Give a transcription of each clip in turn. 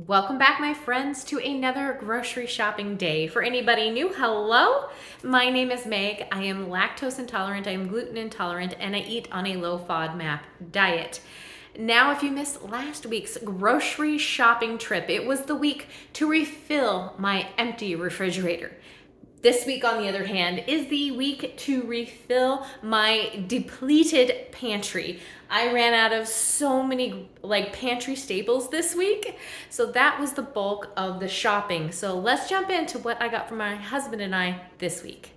Welcome back, my friends, to another grocery shopping day. For anybody new, hello. My name is Meg. I am lactose intolerant, I am gluten intolerant, and I eat on a low FODMAP diet. Now, if you missed last week's grocery shopping trip, it was the week to refill my empty refrigerator. This week, on the other hand, is the week to refill my depleted pantry. I ran out of so many pantry staples this week, so that was the bulk of the shopping. So let's jump into what I got from my husband and I this week.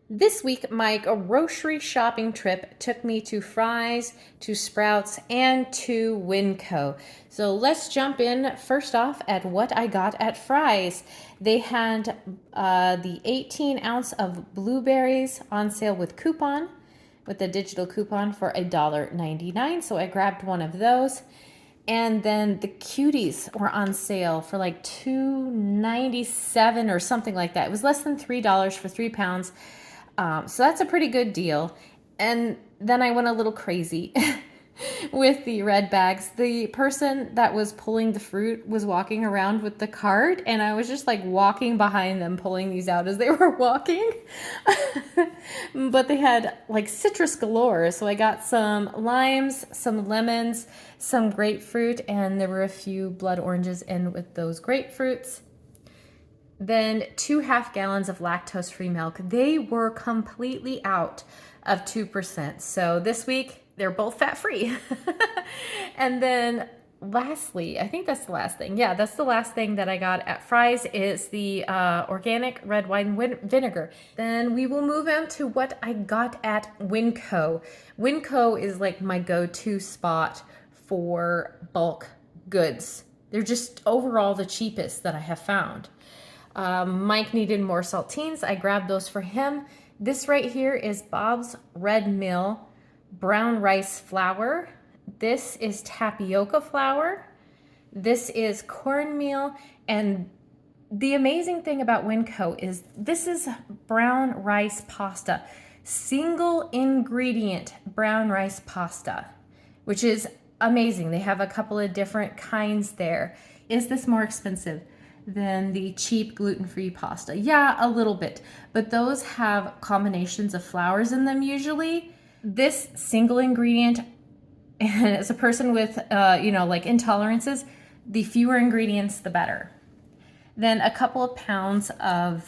This week, my grocery shopping trip took me to Fry's, to Sprouts, and to Winco. So let's jump in first off at what I got at Fry's. They had the 18 ounce of blueberries on sale with a digital coupon for $1.99. So I grabbed one of those. And then the cuties were on sale for like $2.97 or something like that. It was less than $3 for 3 pounds. So that's a pretty good deal. And then I went a little crazy with the red bags. The person that was pulling the fruit was walking around with the cart, and I was just like walking behind them, pulling these out as they were walking. But they had like citrus galore. So I got some limes, some lemons, some grapefruit, and there were a few blood oranges in with those grapefruits. Then 2 half gallons of lactose-free milk. They were completely out of 2%. So this week, they're both fat-free. And then lastly, I think that's the last thing. Yeah, that's the last thing that I got at Fry's is the organic red wine vinegar. Then we will move on to what I got at Winco. Winco is like my go-to spot for bulk goods. They're just overall the cheapest that I have found. Mike needed more saltines. I grabbed those for him. This right here is Bob's Red Mill brown rice flour. This is tapioca flour. This is cornmeal. And the amazing thing about Winco is this is brown rice pasta. Single ingredient brown rice pasta, which is amazing. They have a couple of different kinds there. Is this more expensive than the cheap gluten-free pasta? Yeah, a little bit, but those have combinations of flours in them usually. This single ingredient, and as a person with, intolerances, the fewer ingredients, the better. Then a couple of pounds of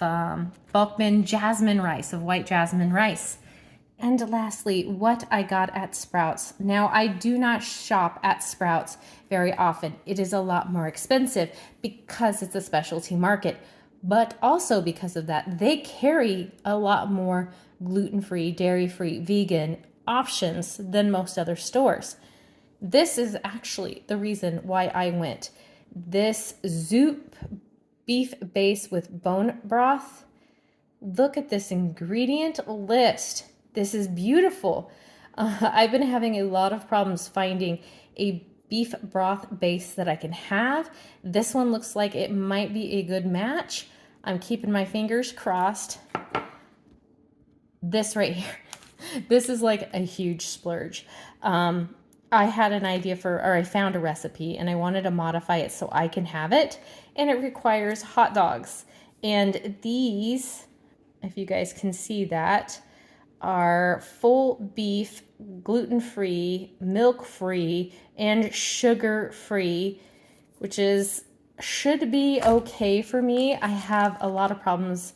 Bulkman jasmine rice, of white jasmine rice. And lastly, what I got at Sprouts. Now, I do not shop at Sprouts very often. It is a lot more expensive because it's a specialty market, but also because of that, they carry a lot more gluten-free, dairy-free, vegan options than most other stores. This is actually the reason why I went. This Zoop beef base with bone broth. Look at this ingredient list. This is beautiful. I've been having a lot of problems finding a beef broth base that I can have. This one looks like it might be a good match. I'm keeping my fingers crossed. This right here, this is like a huge splurge. I had an idea I found a recipe and I wanted to modify it so I can have it. And it requires hot dogs. And these, if you guys can see that, are full beef, gluten-free, milk-free, and sugar-free, which should be okay for me. I have a lot of problems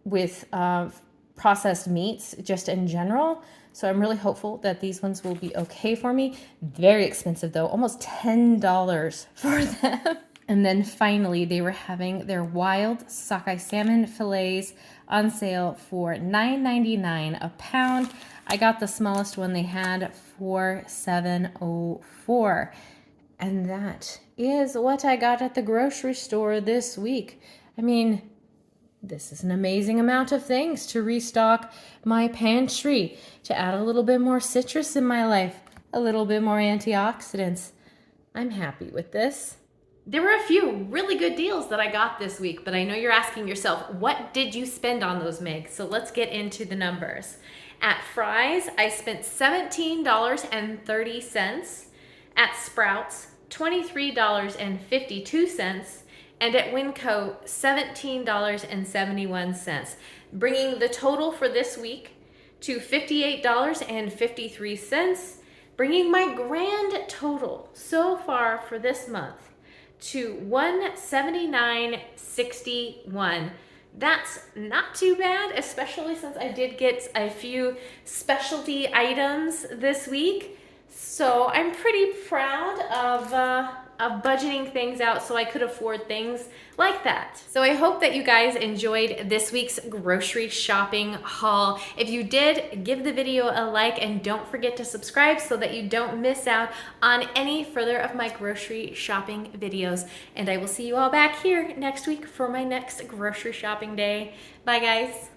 with processed meats just in general, so I'm really hopeful that these ones will be okay for me. Very expensive though, almost $10 for them. And then finally, they were having their wild sockeye salmon fillets on sale for $9.99 a pound. I got the smallest one they had for $7.04. And that is what I got at the grocery store this week. I mean, this is an amazing amount of things to restock my pantry, to add a little bit more citrus in my life, a little bit more antioxidants. I'm happy with this. There were a few really good deals that I got this week, but I know you're asking yourself, what did you spend on those, Meg? So let's get into the numbers. At Fry's, I spent $17.30. At Sprouts, $23.52, and at Winco, $17.71, bringing the total for this week to $58.53, bringing my grand total so far for this month to $179.61. That's not too bad, especially since I did get a few specialty items this week. So I'm pretty proud of budgeting things out so I could afford things like that. So I hope that you guys enjoyed this week's grocery shopping haul. If you did, give the video a like and don't forget to subscribe so that you don't miss out on any further of my grocery shopping videos. And I will see you all back here next week for my next grocery shopping day. Bye guys.